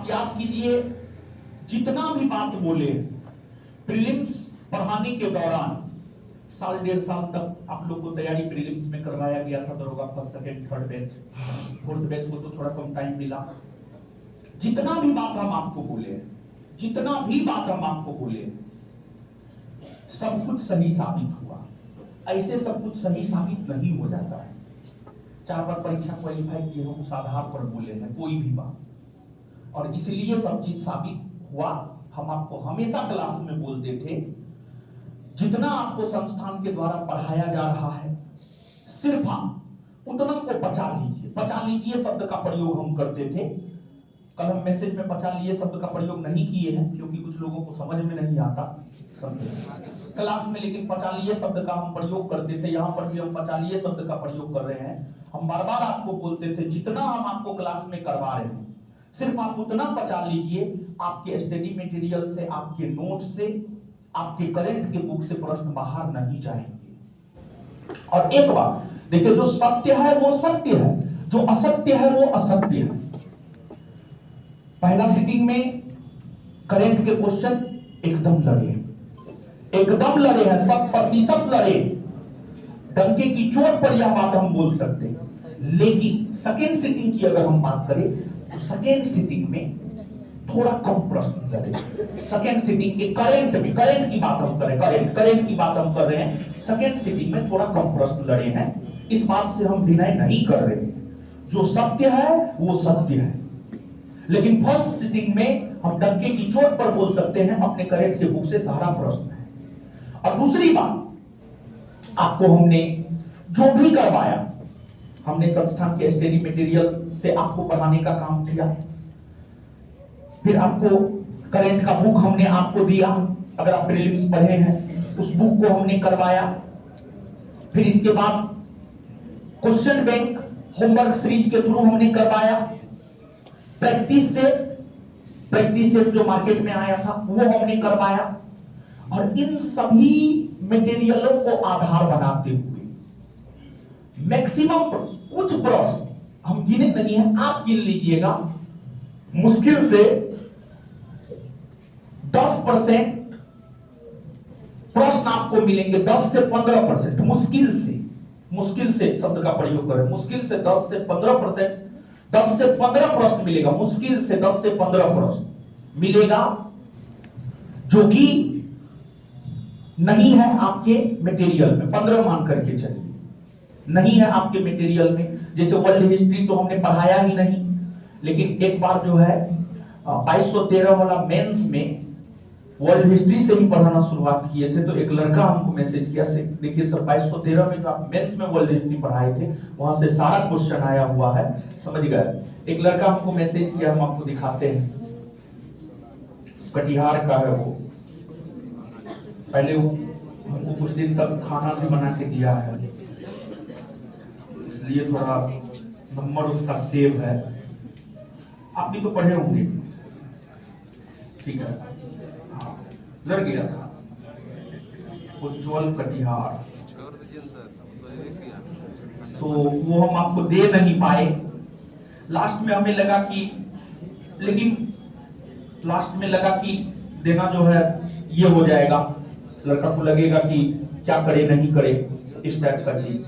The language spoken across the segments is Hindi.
आप याद कीजिए, जितना भी बात बोले प्रीलिम्स पढ़ाने के दौरान, साल डेढ़ साल तक आप लोग को तैयारी प्रीलिम्स में करवाया गया था, दरोगा first second third batch, fourth batch को तो थोड़ा कम टाइम मिला। जितना भी बात हम आपको बोले, जितना भी बात हम आपको बोले, सब कुछ सही साबित हुआ। ऐसे सब कुछ सही साबित नहीं हो जाता है। 4 बार परीक्षा क्वालिफाई किए हम उस आधार पर बोले हैं कोई भी बात, और इसलिए सब चीज साबित हुआ। हम आपको हमेशा क्लास में बोलते थे, जितना आपको संस्थान के द्वारा पढ़ाया जा रहा है सिर्फ आप उतना को पचा लीजिए। पचा लीजिए शब्द का प्रयोग हम करते थे। कल हम मैसेज में पचा लिए शब्द का प्रयोग नहीं किए हैं क्योंकि कुछ लोगों को समझ में नहीं आता क्लास में, लेकिन पचा लिए शब्द का हम प्रयोग करते थे। यहाँ पर भी हम पचा लिए शब्द का प्रयोग कर रहे हैं। हम बार बार आपको बोलते थे, जितना हम आपको क्लास में करवा रहे हैं सिर्फ आप उतना पचा लीजिए। आपके स्टडी मटेरियल से, आपके नोट से, आपके करंट के बुक से प्रश्न बाहर नहीं जाएंगे। और एक बात देखिए, जो सत्य है वो सत्य है, जो असत्य है वो असत्य है। पहला सिटिंग में करंट के क्वेश्चन एकदम लड़े हैं, 100% लड़े। डंके की चोट पर यह बात हम बोल सकते हैं। लेकिन सेकेंड सिटिंग की अगर हम बात करें तो सेकेंड सिटिंग में थोड़ा कम प्रश्न लड़े। सेकेंड सिटिंग के करंट की बात हम करें, करंट की बात हम कर रहे हैं, सेकेंड सिटिंग में थोड़ा कम प्रश्न लड़े हैं। इस बात से हम डिनाई नहीं कर रहे। जो सत्य है वो सत्य है, लेकिन फर्स्ट सिटिंग में हम डंके की चोट पर बोल सकते हैं अपने करंट के बुक से सारा प्रश्न है। और दूसरी बात, आपको हमने जो भी करवाया, हमने संस्थान के स्टडी मटेरियल से आपको पढ़ाने का काम किया। फिर आपको करंट का बुक हमने आपको दिया, अगर आप प्रीलिम्स पढ़े हैं उस बुक को हमने करवाया। फिर इसके बाद क्वेश्चन बैंक होमवर्क सीरीज के थ्रू हमने करवाया। प्रैक्टिस से जो मार्केट में आया था वो हमने करवाया। और इन सभी मटेरियलों को आधार बनाते हुए मैक्सिमम कुछ प्रश्न हम गिने नहीं है, आप गिन लीजिएगा, मुश्किल से 10% प्रश्न आपको मिलेंगे, 10 से 15%। मुश्किल से शब्द का प्रयोग करें, मुश्किल से 10 से 15%, 10 से 15 प्रश्न मिलेगा। मुश्किल से 10 से 15 प्रश्न मिलेगा जो कि नहीं है आपके मटेरियल में। 15 मान करके चलिए, नहीं है आपके मटेरियल में। जैसे वर्ल्ड हिस्ट्री तो हमने पढ़ाया ही नहीं, लेकिन एक बार जो है 2213 वाला मेंस में वर्ल्ड हिस्ट्री से ही पढ़ाना शुरुआत किए थे। तो एक लड़का हमको मैसेज किया, देखिए सर 2213 में जो आप मेंस में वर्ल्ड हिस्ट्री पढ़ाए थे वहां से सारा क्वेश्चन आया हुआ है, समझ गए। एक लड़का हमको मैसेज किया, हम आपको दिखाते हैं, कटिहार का है वो। पहले वो हमको कुछ दिन तक खाना भी बना के दिया है, इसलिए थोड़ा नंबर उसका सेव है। आप भी तो पढ़े होंगे, ठीक है। हाँ, लड़ गया था उज्जवल कटिहार, तो वो हम आपको दे नहीं पाए। लास्ट में हमें लगा कि, लेकिन लास्ट में लगा कि देना जो है ये हो जाएगा, लड़का को लगेगा कि क्या करे नहीं करे, इस टाइप का चीज।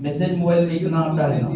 मैसेज मोबाइल में इतना आता है ना,